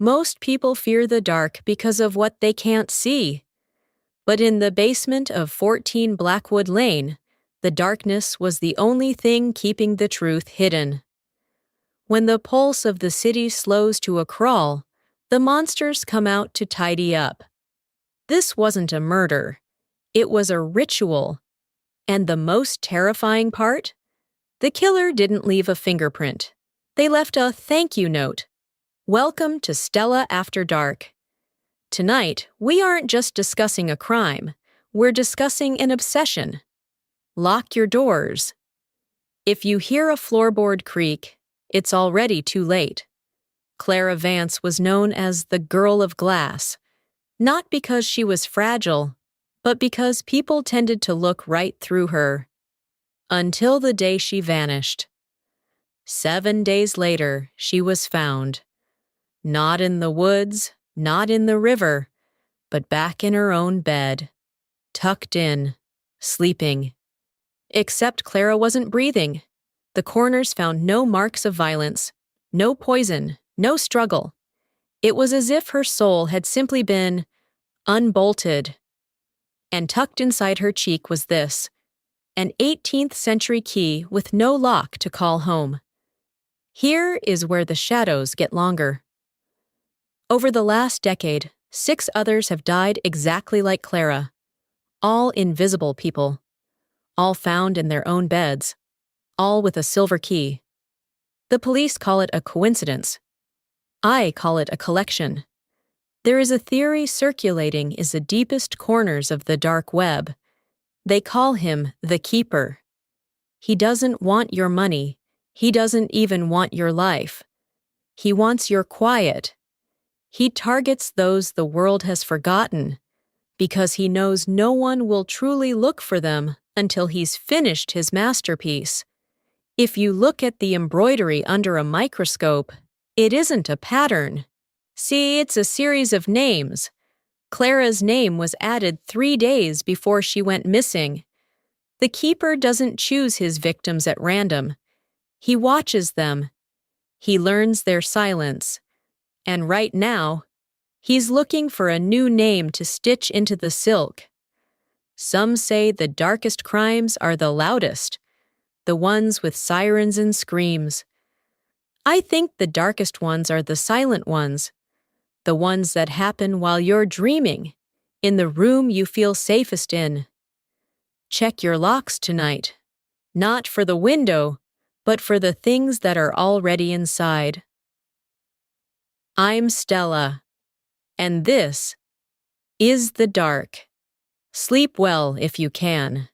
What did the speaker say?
Most people fear the dark because of what they can't see. But in the basement of 14 Blackwood Lane, the darkness was the only thing keeping the truth hidden. When the pulse of the city slows to a crawl, the monsters come out to tidy up. This wasn't a murder. It was a ritual. And the most terrifying part? The killer didn't leave a fingerprint. They left a thank you note. Welcome to Stella After Dark. Tonight, we aren't just discussing a crime. We're discussing an obsession. Lock your doors. If you hear a floorboard creak, it's already too late. Clara Vance was known as the Girl of Glass, not because she was fragile, but because people tended to look right through her. Until the day she vanished. 7 days later, she was found. Not in the woods, not in the river, but back in her own bed, tucked in, sleeping. Except Clara wasn't breathing. The coroners found no marks of violence, no poison, no struggle. It was as if her soul had simply been unbolted. And tucked inside her cheek was this, an 18th century key with no lock to call home. Here is where the shadows get longer. Over the last decade, 6 others have died exactly like Clara. All invisible people. All found in their own beds. All with a silver key. The police call it a coincidence. I call it a collection. There is a theory circulating in the deepest corners of the dark web. They call him the Keeper. He doesn't want your money. He doesn't even want your life. He wants your quiet. He targets those the world has forgotten because he knows no one will truly look for them until he's finished his masterpiece. If you look at the embroidery under a microscope, it isn't a pattern. See, it's a series of names. Clara's name was added 3 days before she went missing. The Keeper doesn't choose his victims at random. He watches them. He learns their silence. And right now, he's looking for a new name to stitch into the silk. Some say the darkest crimes are the loudest, the ones with sirens and screams. I think the darkest ones are the silent ones, the ones that happen while you're dreaming, in the room you feel safest in. Check your locks tonight, not for the window, but for the things that are already inside. I'm Stella, and this is the dark. Sleep well if you can.